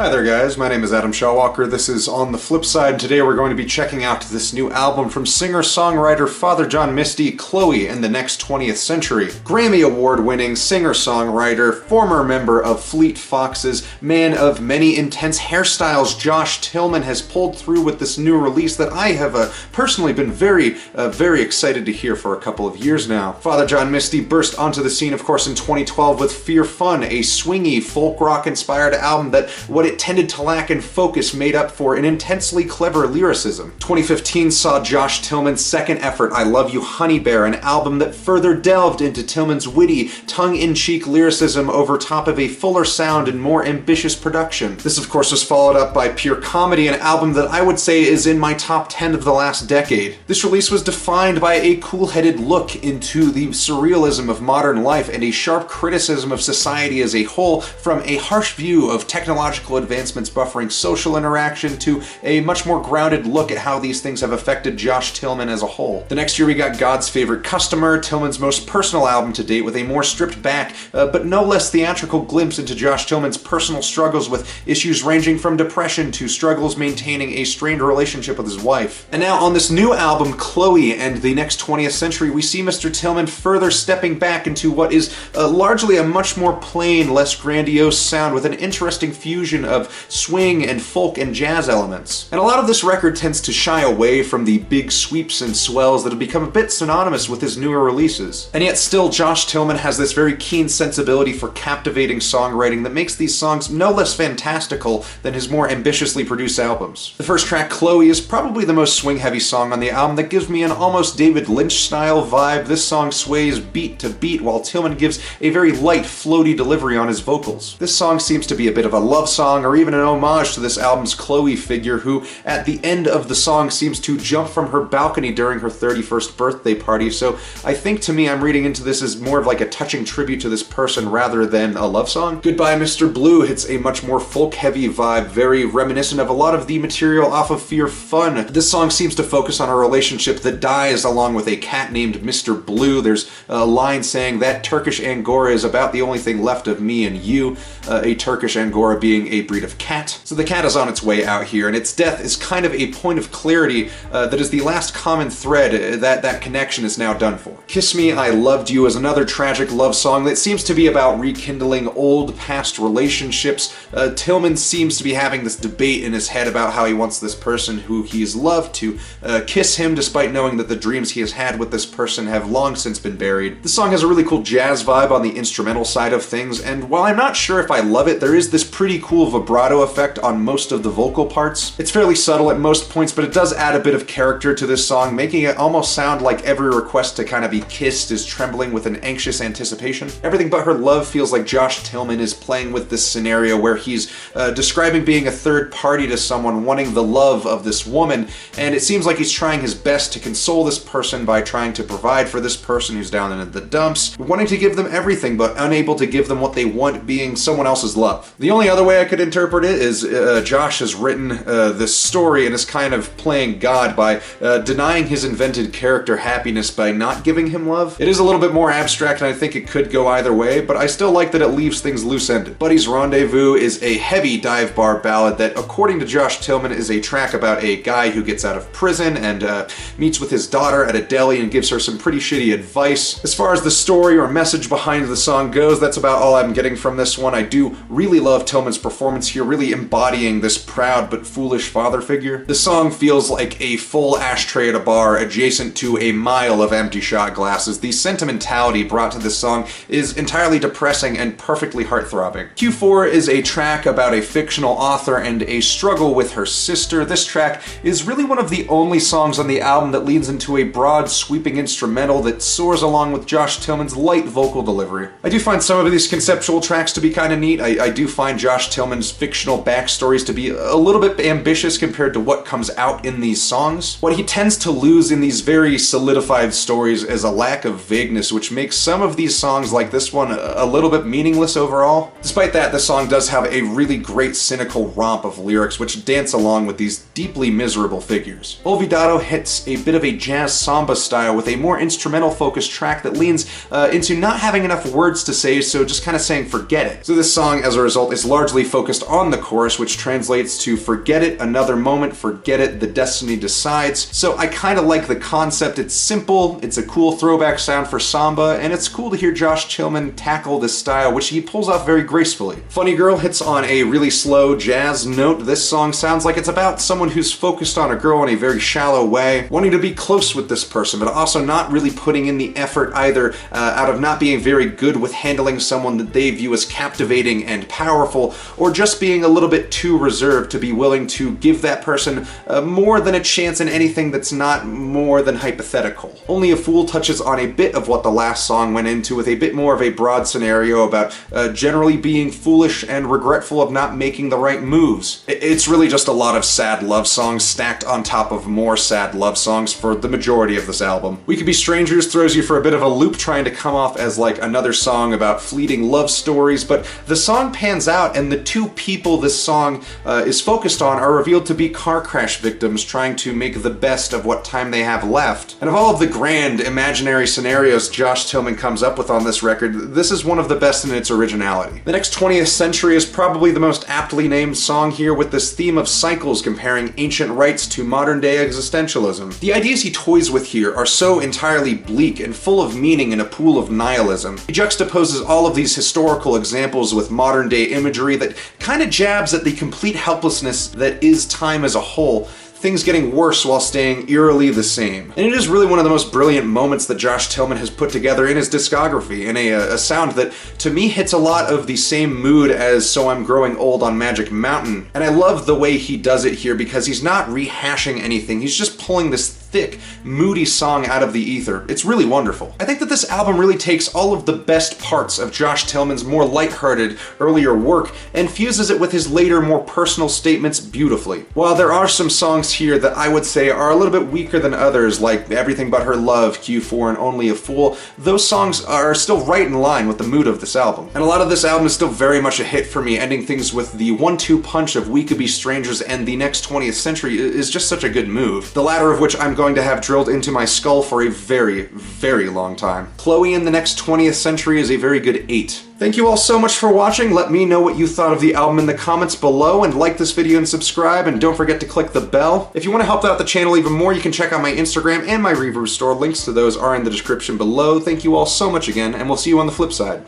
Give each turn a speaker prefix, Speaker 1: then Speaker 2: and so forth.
Speaker 1: Hi there guys, my name is Adam Shawwalker, this is On the Flip Side, and today we're going to be checking out this new album from singer-songwriter Father John Misty, Chloë in the Next 20th Century. Grammy Award-winning singer-songwriter, former member of Fleet Foxes, man of many intense hairstyles, Josh Tillman has pulled through with this new release that I have personally been very excited to hear for a couple of years now. Father John Misty burst onto the scene, of course, in 2012 with Fear Fun, a swingy, folk rock-inspired album that what it tended to lack in focus made up for an intensely clever lyricism. 2015 saw Josh Tillman's second effort, I Love You Honey Bear, an album that further delved into Tillman's witty, tongue-in-cheek lyricism over top of a fuller sound and more ambitious production. This, of course, was followed up by Pure Comedy, an album that I would say is in my top 10 of the last decade. This release was defined by a cool-headed look into the surrealism of modern life and a sharp criticism of society as a whole, from a harsh view of technological advancements buffering social interaction to a much more grounded look at how these things have affected Josh Tillman as a whole. The next year we got God's Favorite Customer, Tillman's most personal album to date, with a more stripped back, but no less theatrical glimpse into Josh Tillman's personal struggles with issues ranging from depression to struggles maintaining a strained relationship with his wife. And now on this new album, Chloë and the Next 20th Century, we see Mr. Tillman further stepping back into what is largely a much more plain, less grandiose sound with an interesting fusion of swing and folk and jazz elements. And a lot of this record tends to shy away from the big sweeps and swells that have become a bit synonymous with his newer releases. And yet still, Josh Tillman has this very keen sensibility for captivating songwriting that makes these songs no less fantastical than his more ambitiously produced albums. The first track, Chloë, is probably the most swing-heavy song on the album that gives me an almost David Lynch-style vibe. This song sways beat to beat while Tillman gives a very light, floaty delivery on his vocals. This song seems to be a bit of a love song or even an homage to this album's Chloë figure, who at the end of the song seems to jump from her balcony during her 31st birthday party. So I think, to me, I'm reading into this as more of like a touching tribute to this person rather than a love song. Goodbye Mr. Blue hits a much more folk-heavy vibe, very reminiscent of a lot of the material off of Fear Fun. This song seems to focus on a relationship that dies along with a cat named Mr. Blue. There's a line saying, "That Turkish Angora is about the only thing left of me and you," a Turkish Angora being a breed of cat. So the cat is on its way out here, and its death is kind of a point of clarity that is the last common thread that connection is now done for. Kiss Me, I Loved You is another tragic love song that seems to be about rekindling old past relationships. Tillman seems to be having this debate in his head about how he wants this person who he's loved to kiss him, despite knowing that the dreams he has had with this person have long since been buried. The song has a really cool jazz vibe on the instrumental side of things, and while I'm not sure if I love it, there is this pretty cool vibrato effect on most of the vocal parts. It's fairly subtle at most points, but it does add a bit of character to this song, making it almost sound like every request to kind of be kissed is trembling with an anxious anticipation. Everything But Her Love feels like Josh Tillman is playing with this scenario where he's describing being a third party to someone, wanting the love of this woman, and it seems like he's trying his best to console this person by trying to provide for this person who's down in the dumps, wanting to give them everything but unable to give them what they want, being someone else's love. The only other way I could interpret it is Josh has written this story and is kind of playing God by denying his invented character happiness by not giving him love. It is a little bit more abstract, and I think it could go either way, but I still like that it leaves things loose-ended. Buddy's Rendezvous is a heavy dive bar ballad that, according to Josh Tillman, is a track about a guy who gets out of prison and meets with his daughter at a deli and gives her some pretty shitty advice. As far as the story or message behind the song goes, that's about all I'm getting from this one. I do really love Tillman's performance here, really embodying this proud but foolish father figure. The song feels like a full ashtray at a bar adjacent to a mile of empty shot glasses. The sentimentality brought to this song is entirely depressing and perfectly heart-throbbing. Q4 is a track about a fictional author and a struggle with her sister. This track is really one of the only songs on the album that leans into a broad, sweeping instrumental that soars along with Josh Tillman's light vocal delivery. I do find some of these conceptual tracks to be kind of neat. I do find Josh Tillman's fictional backstories to be a little bit ambitious compared to what comes out in these songs. What he tends to lose in these very solidified stories is a lack of vagueness, which makes some of these songs like this one a little bit meaningless overall. Despite that, the song does have a really great cynical romp of lyrics which dance along with these deeply miserable figures. Olvidado hits a bit of a jazz samba style with a more instrumental focused track that leans into not having enough words to say, so just kind of saying forget it. So this song, as a result, is largely focused focused on the chorus, which translates to forget it, another moment, forget it, the destiny decides. So I kind of like the concept. It's simple, it's a cool throwback sound for samba, and it's cool to hear Josh Tillman tackle this style, which he pulls off very gracefully. Funny Girl hits on a really slow jazz note. This song sounds like it's about someone who's focused on a girl in a very shallow way, wanting to be close with this person, but also not really putting in the effort either, out of not being very good with handling someone that they view as captivating and powerful, or just being a little bit too reserved to be willing to give that person more than a chance in anything that's not more than hypothetical. Only a Fool touches on a bit of what the last song went into, with a bit more of a broad scenario about generally being foolish and regretful of not making the right moves. It's really just a lot of sad love songs stacked on top of more sad love songs for the majority of this album. We Could Be Strangers throws you for a bit of a loop, trying to come off as like another song about fleeting love stories, but the song pans out and the two people this song is focused on are revealed to be car crash victims trying to make the best of what time they have left. And of all of the grand imaginary scenarios Josh Tillman comes up with on this record, this is one of the best in its originality. The Next 20th Century is probably the most aptly named song here, with this theme of cycles comparing ancient rites to modern day existentialism. The ideas he toys with here are so entirely bleak and full of meaning in a pool of nihilism. He juxtaposes all of these historical examples with modern day imagery that kind of jabs at the complete helplessness that is time as a whole, things getting worse while staying eerily the same. And it is really one of the most brilliant moments that Josh Tillman has put together in his discography, in a sound that to me hits a lot of the same mood as So I'm Growing Old on Magic Mountain. And I love the way he does it here, because he's not rehashing anything, he's just pulling this thick, moody song out of the ether. It's really wonderful. I think that this album really takes all of the best parts of Josh Tillman's more lighthearted, earlier work and fuses it with his later, more personal statements beautifully. While there are some songs here that I would say are a little bit weaker than others, like Everything But Her Love, Q4, and Only a Fool, those songs are still right in line with the mood of this album. And a lot of this album is still very much a hit for me, ending things with the 1-2 punch of We Could Be Strangers and The Next 20th Century is just such a good move, the latter of which I'm going to have drilled into my skull for a very, very long time. Chloë in The Next 20th Century is a very good 8. Thank you all so much for watching. Let me know what you thought of the album in the comments below, and like this video and subscribe, and don't forget to click the bell. If you want to help out the channel even more, you can check out my Instagram and my Reverb store. Links to those are in the description below. Thank you all so much again, and we'll see you on the flip side.